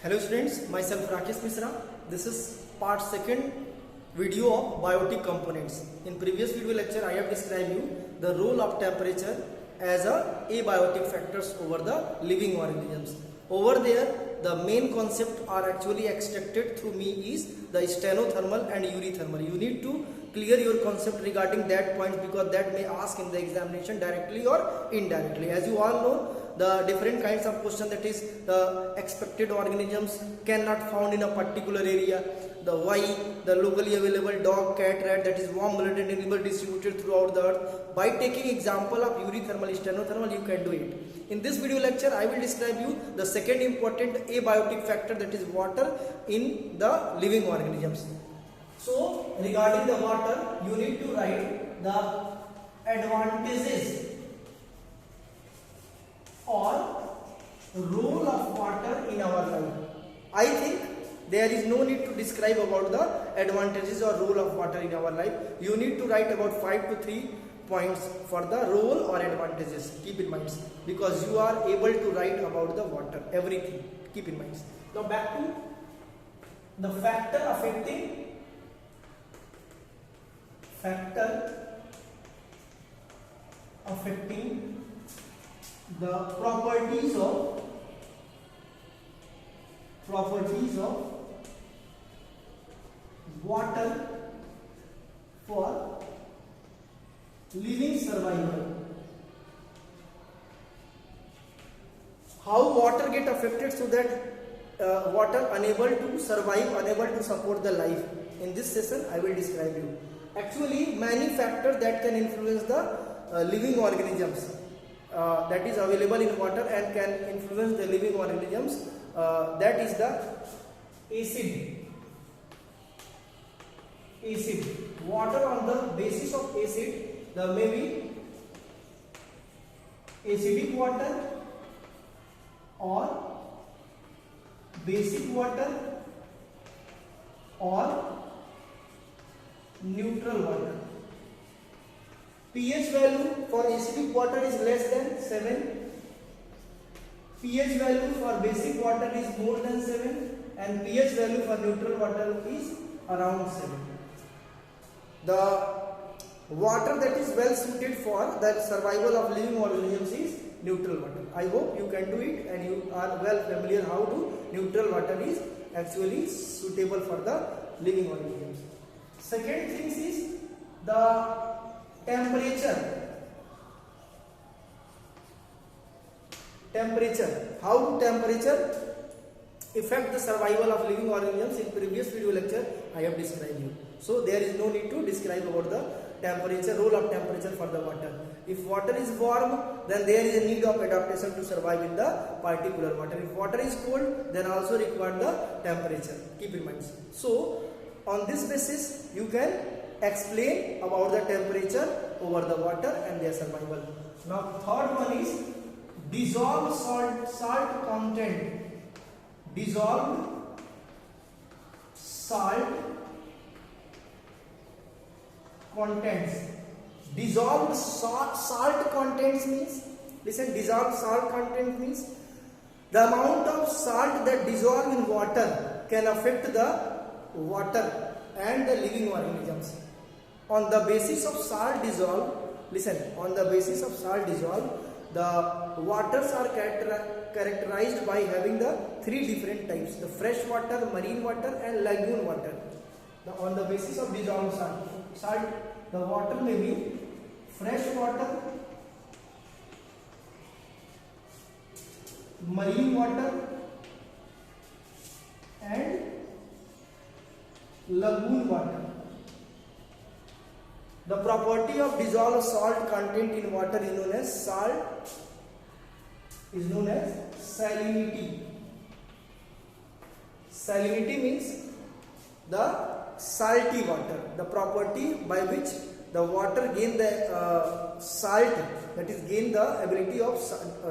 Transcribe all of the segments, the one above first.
Hello students, myself Rakesh Misra. This is part second video of biotic components. In previous video lecture, I have described you the role of temperature as a abiotic factors over the living organisms. Over there, the main concept are actually extracted through me is the stenothermal and eurythermal. You need to clear your concept regarding that point because that may ask in the examination directly or indirectly. As you all know, the different kinds of question, that is the expected organisms cannot found in a particular area, the why, the locally available dog, cat, rat, that is warm blooded animal distributed throughout the earth. By taking example of eurythermal, stenothermal, you can do it. In this video lecture, I will describe you the second important abiotic factor, that is water in the living organisms. So regarding the water, you need to write the advantages or role of water in our life. I think there is no need to describe about the advantages or role of water in our life. You need to write about 5 to 3 points for the role or advantages. Keep in mind, because you are able to write about the water, everything. Keep in mind. Now back to the factor affecting the properties of water for living survival. How water get affected so that water unable to survive, unable to support the life. In this session, I will describe you. Actually, many factors that can influence the living organisms that is available in water and can influence the living organisms. That is the acid. Water on the basis of acid, there may be acidic water or basic water or neutral water. pH value for acidic water is less than 7. pH value for basic water is more than 7, and pH value for neutral water is around 7. The water that is well suited for the survival of living organisms is neutral water. I hope you can do it and you are well familiar how to neutral water is actually suitable for the living organisms. Second thing is the temperature. How temperature affect the survival of living organisms? In previous video lecture I have described you. So there is no need to describe about the temperature, role of temperature for the water. If water is warm, then there is a need of adaptation to survive in the particular water. If water is cold, then also require the temperature. Keep in mind. So on this basis, you can explain about the temperature over the water and their survival. Now third one is dissolved salt content. Dissolved salt contents. Dissolved salt contents means, listen, dissolved salt content means the amount of salt that dissolve in water can affect the water and the living organisms. On the basis of salt dissolve, listen, on the basis of salt dissolve, the waters are characterized by having the 3 different types: the fresh water, marine water and lagoon water. On the basis of dissolved salt, the water may be fresh water, marine water and lagoon water. The property of dissolved salt content in water is known as salinity. Salinity means the salty water. The property by which the water gain the salt, that is gain the ability of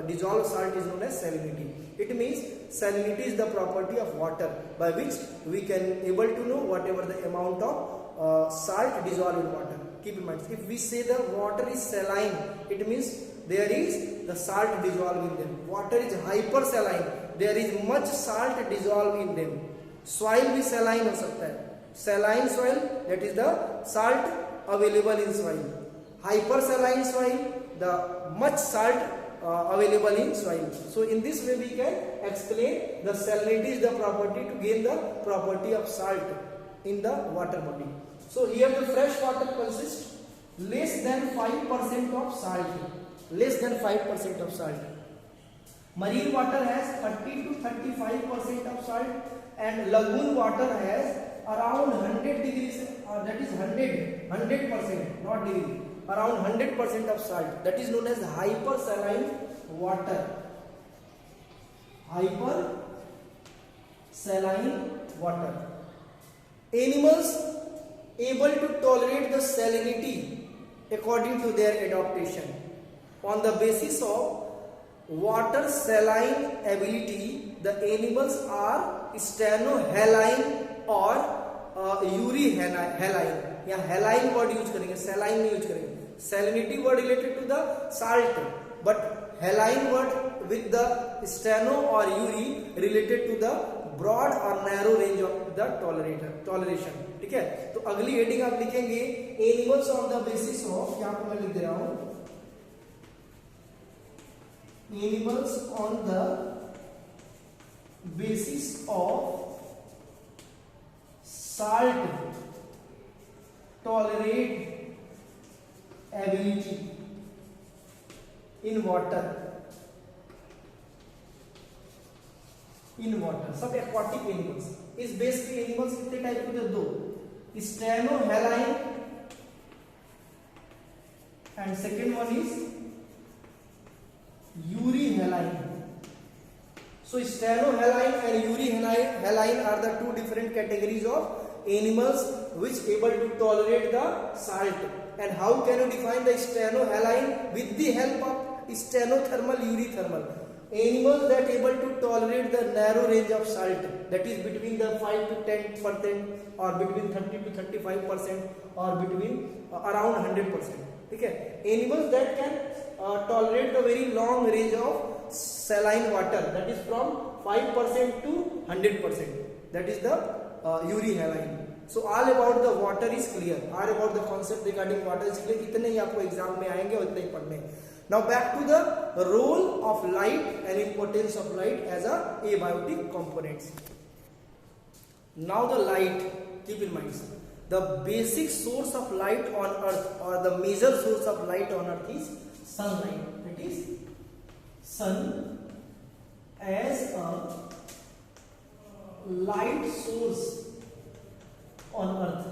dissolved salt, is known as salinity. It means salinity is the property of water by which we can able to know whatever the amount of salt dissolved in water. Keep in mind, if we say the water is saline, it means there is the salt dissolved in them. Water is hypersaline, there is much salt dissolved in them. Soil भी saline हो सकता है, saline soil, that is the salt available in soil. Hypersaline soil, the much salt available in soil. So in this way we can explain the salinity is the property to gain the property of salt in the water body. So here the fresh water consists less than 5% of salt, less than 5% of salt. Marine water has 30 to 35% of salt, and lagoon water has around 100 degrees, that is 100%, not degree, around 100% of salt. That is known as hypersaline water. Hypersaline water. Animals able to tolerate the salinity according to their adaptation. On the basis of water saline ability, the animals are stenohaline or urihaline. या haline word use करेंगे, saline नहीं use करेंगे. Salinity word related to the salt, but haline word with the steno or uri related to the broad or narrow range of the toleration. ठीक है, तो अगली heading आप लिखेंगे animals on the basis of, यहाँ पर मैं लिख दे रहा हूं, animals on the basis of salt tolerate ability in water. सब aquatic animals. इस बेस पे एनिमल्स कितने टाइप के होते हैं? दो, stenohaline and second one is euryhaline. So stenohaline and urihaline are the two different categories of animals which able to tolerate the salt. And how can you define the stenohaline? With the help of stenothermal, urithermal. Animals that able to tolerate the narrow range of salt, that is between the 5 to 10% or between 30 to 35% or between around 100%. ठीक है, animals that can tolerate the very long range of saline water, that is from 5% to 100%, that is the urihaline. So all about the water is clear, all about the concept regarding water is clear. इतने ही आपको exam में आएंगे और इतने ही पढ़ने. Now back to the role of light and importance of light as a abiotic components. Now the light, keep in mind, the basic source of light on earth or the major source of light on earth is sunlight. That is sun as a light source on earth.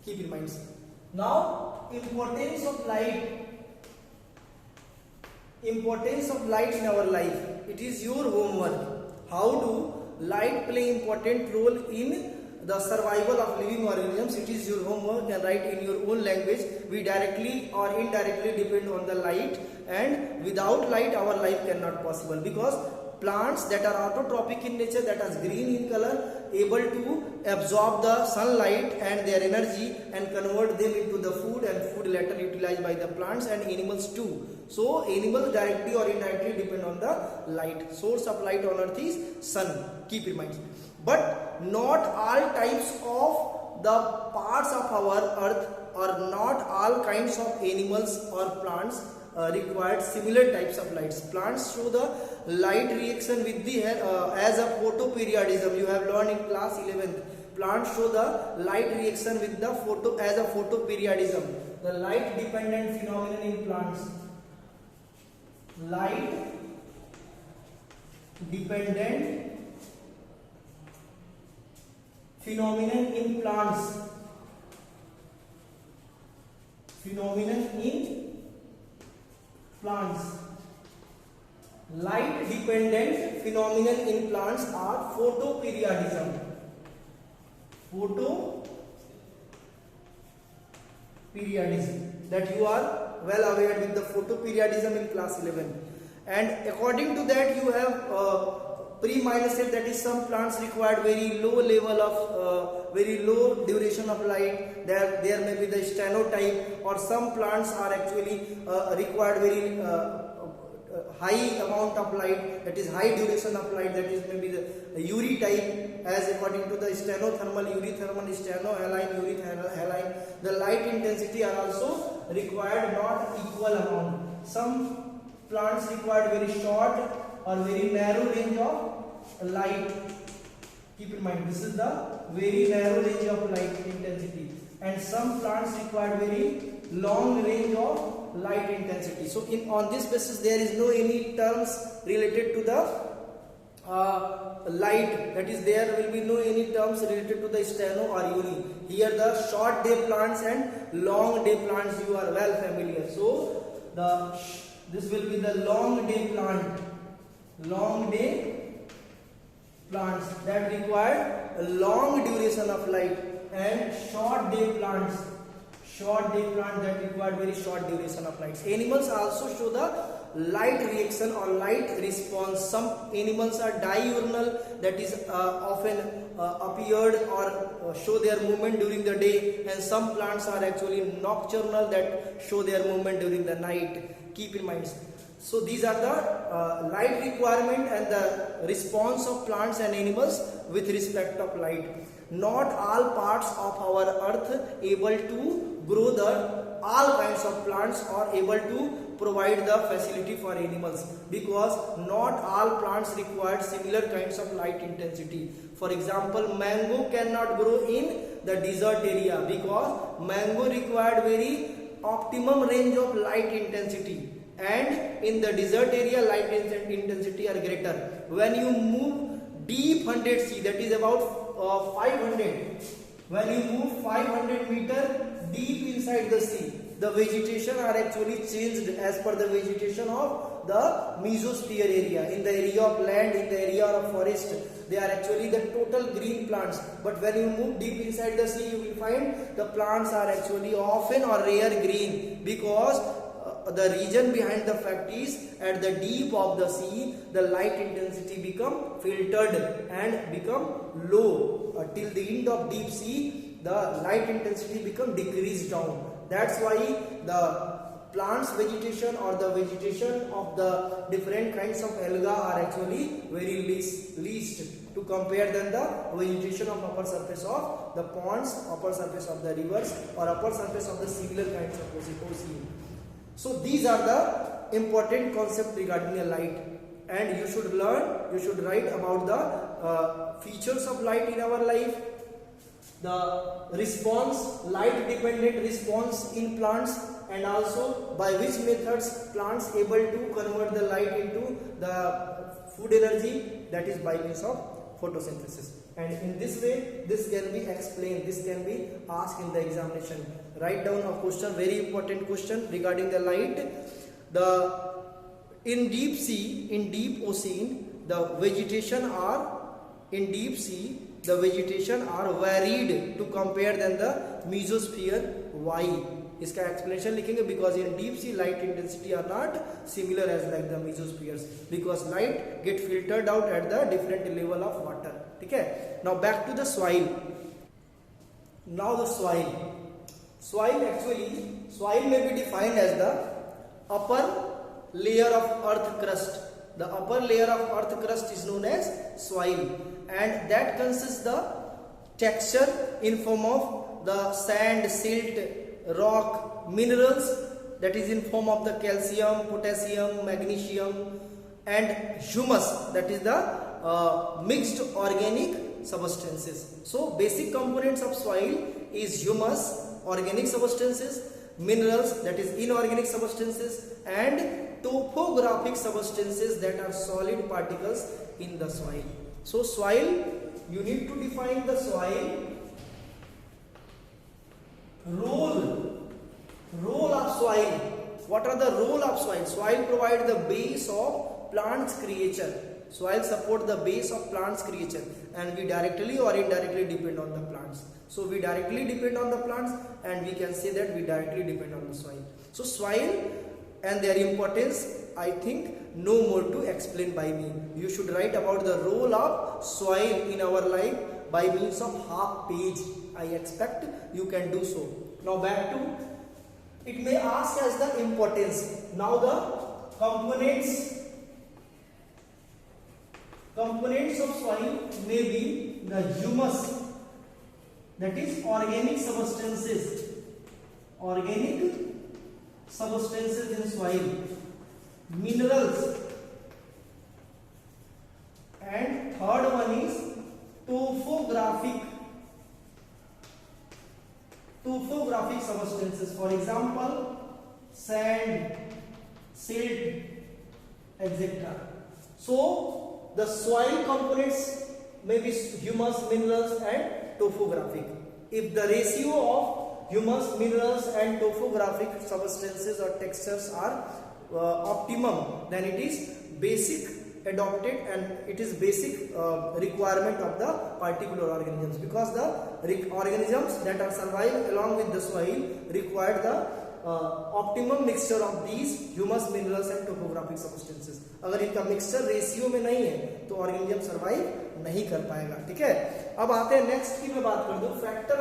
Keep in mind. Now importance of light in our life. It is your homework. How do light play important role in the survival of living organisms? It is your homework and write in your own language. We directly or indirectly depend on the light, and without light our life cannot possible, because plants that are autotrophic in nature, that are green in color, able to absorb the sunlight and their energy and convert them into the food, and food later utilized by the plants and animals too. So animals directly or indirectly depend on the light. Source of light on earth is sun. Keep in mind. But not all types of the parts of our earth or not all kinds of animals or plants required similar types of lights. Plants show the light reaction with the as a photoperiodism. You have learned in class 11th. Plants show the light reaction with the as a photoperiodism. The light dependent phenomenon in plants. Light dependent phenomenon in plants. Light dependent phenomenon in plants are photoperiodism. That you are well aware with the photoperiodism in class 11. And according to that you have pre-minus set, that is some plants required very low level of very low duration of light. There may be the stenotype, or some plants are actually required very high amount of light, that is high duration of light, that is maybe the URI type, as according to the stenothermal, eurythermal, stenohaline, euryhaline. The light intensity are also required not equal amount. Some plants required very short or very narrow range of light. Keep in mind, this is the very narrow range of light intensity, and some plants required very long range of light intensity. So on this basis there is no any terms related to the light, that is there will be no any terms related to the steno or URI. Here the short day plants and long day plants you are well familiar. So this will be the long day plant, long day plants that require a long duration of light, and short day plants that require very short duration of light. Animals also show the light reaction or light response. Some animals are diurnal, that is often appeared or show their movement during the day, and some plants are actually nocturnal, that show their movement during the night. Keep in mind. So these are the light requirement and the response of plants and animals with respect of light. Not all parts of our earth able to grow all kinds of plants or able to provide the facility for animals, because not all plants require similar kinds of light intensity. For example, mango cannot grow in the desert area because mango required very optimum range of light intensity, and in the desert area light intensity are greater. When you move deep 100 sea, that is about 500, when you move 500 meter deep inside the sea, the vegetation are actually changed as per the vegetation of the mesosphere area. In the area of land, in the area of forest, they are actually the total green plants. But when you move deep inside the sea, you will find the plants are actually often or rare green, because the region behind the fact is at the deep of the sea the light intensity become filtered and become low. Till the end of deep sea the light intensity become decreased down. That's why the plants vegetation or the vegetation of the different kinds of alga are actually very least to compare than the vegetation of upper surface of the ponds, upper surface of the rivers, or upper surface of the similar kinds of ocean. So these are the important concepts regarding the light, and you should learn, you should write about the features of light in our life, the response, light dependent response in plants, and also by which methods plants able to convert the light into the food energy, that is by means of photosynthesis. And in this way this can be explained, this can be asked in the examination. Write down a question, very important question regarding the light. In deep sea, in deep ocean, the vegetation are in deep sea the vegetation are varied to compare than the mesosphere. Why? इसका explanation लिखेंगे, because in deep sea light intensity are not similar as like the mesospheres, because light get filtered out at the different level of water. ठीक है? Now back to the soil. Now the soil. Soil may be defined as the upper layer of earth crust. The upper layer of earth crust is known as soil, and that consists the texture in form of the sand, silt, rock, minerals, that is in form of the calcium, potassium, magnesium, and humus, that is the mixed organic substances. So basic components of soil is humus, organic substances, minerals, that is inorganic substances, and topographic substances, that are solid particles in the soil. So soil, you need to define the soil. Role of soil. What are the role of soil? Soil provide the base of plants creature. Soil support the base of plants creature, and we directly or indirectly depend on the plants. So we directly depend on the plants, and we can say that we directly depend on the soil. So soil and their importance, I think no more to explain by me. You should write about the role of soil in our life by means of half page. I expect you can do so. Now back to, it may ask as the importance. Now the components of soil may be the humus, that is organic substances in soil, minerals, and third one is topographic substances. For example, sand, silt, etc. So the soil components may be humus, minerals, and topographic. If the ratio of humus, minerals, and topographic substances or textures are optimum, then it is basic adopted and it is basic requirement of the particular organisms, because the organisms that are survive along with the soil require the optimum mixture of these humus, minerals and topographic substances. अगर इनका mixture ratio में नहीं है तो organism survive नहीं कर पाएगा. ठीक है, अब आते हैं नेक्स्ट की मैं बात कर दूं, factor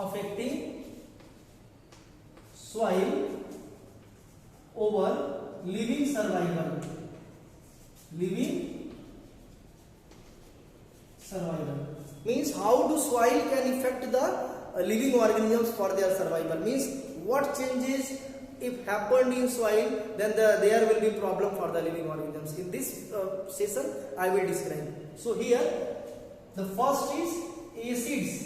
affecting soil over living survival. Means how do soil can affect the living organisms for their survival. Means what changes if happened in soil, then there will be problem for the living organisms. In this session I will describe. So here the first is acids.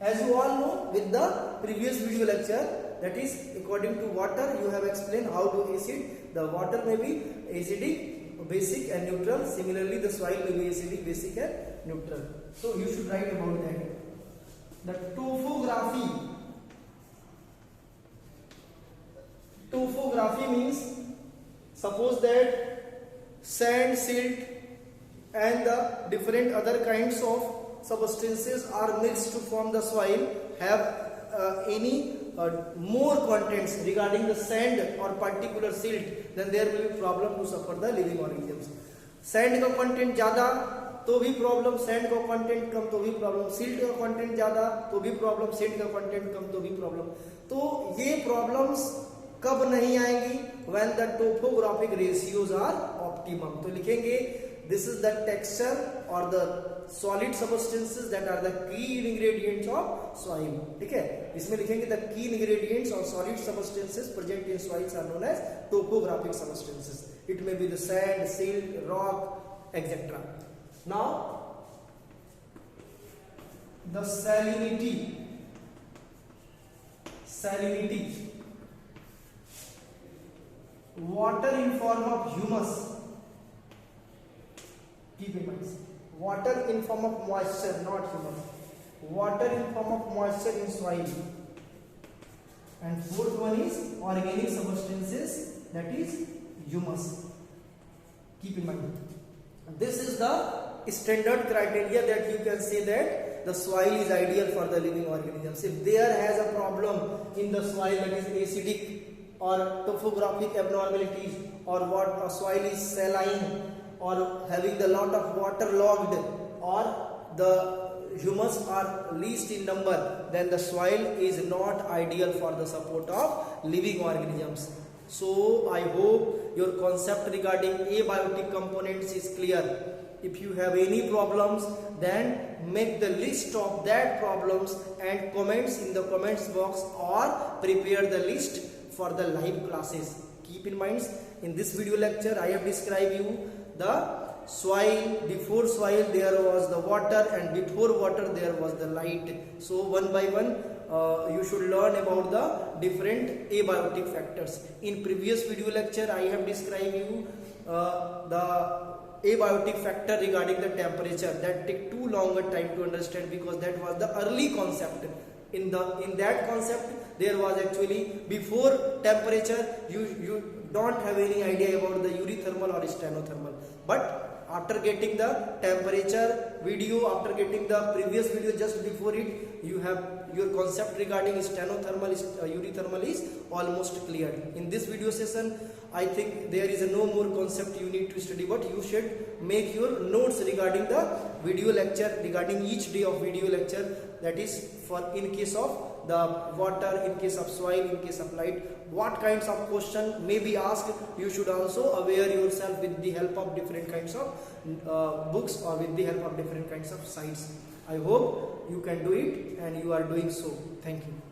As you all know with the previous video lecture, that is according to water, you have explained how to acid. The water may be acidic, basic and neutral. Similarly the soil may be acidic, basic and neutral. So you should write about that. The topography means, suppose that sand, silt and the different other kinds of substances are mixed to form the soil, have any more contents regarding the sand or particular silt, then there will be problem to suffer the living organisms. Sand का content ज़्यादा तो भी problem, sand का content कम तो भी problem, silt का content ज्यादा तो भी प्रॉब्लम, सिल्ट का कंटेंट कम तो भी प्रॉब्लम. तो ये प्रॉब्लम्स कब नहीं आएंगी? When the topographic ratios are optimum. तो लिखेंगे दिस इज द टेक्सचर और the solid substances that are the key ingredients of soil. ठीक है, इसमें लिखेंगे द की इंग्रेडिएंट्स और solid substances present in soils are known as topographic substances. It may be the sand, silt, rock etcetera. Now the salinity, water in form of humus. Keep in mind, water in form of moisture, not humus. Water in form of moisture in soil. And fourth one is organic substances, that is humus. Keep in mind, this is the standard criteria that you can say that the soil is ideal for the living organisms. If there has a problem in the soil, that is acidic or topographic abnormalities, or what a soil is saline or having the lot of waterlogged, or the humus are least in number, then the soil is not ideal for the support of living organisms. So I hope your concept regarding abiotic components is clear. If you have any problems, then make the list of that problems and comments in the comments box, or prepare the list for the live classes. Keep in mind, in this video lecture I have described you the soil. Before soil there was the water, and before water there was the light. So one by one you should learn about the different abiotic factors. In previous video lecture I have described you the abiotic factor regarding the temperature. That take too longer time to understand, because that was the early concept. In that concept there was actually before temperature you don't have any idea about the eurythermal or stenothermal. But after getting the temperature video, after getting the previous video just before it, you have your concept regarding stenothermal, eurythermal is almost cleared. In this video session, I think there is no more concept you need to study, but you should make your notes regarding the video lecture, regarding each day of video lecture, that is for in case of the water, in case of soil, in case of light, what kinds of question may be asked. You should also aware yourself with the help of different kinds of books or with the help of different kinds of sites. I hope you can do it and you are doing so. Thank you.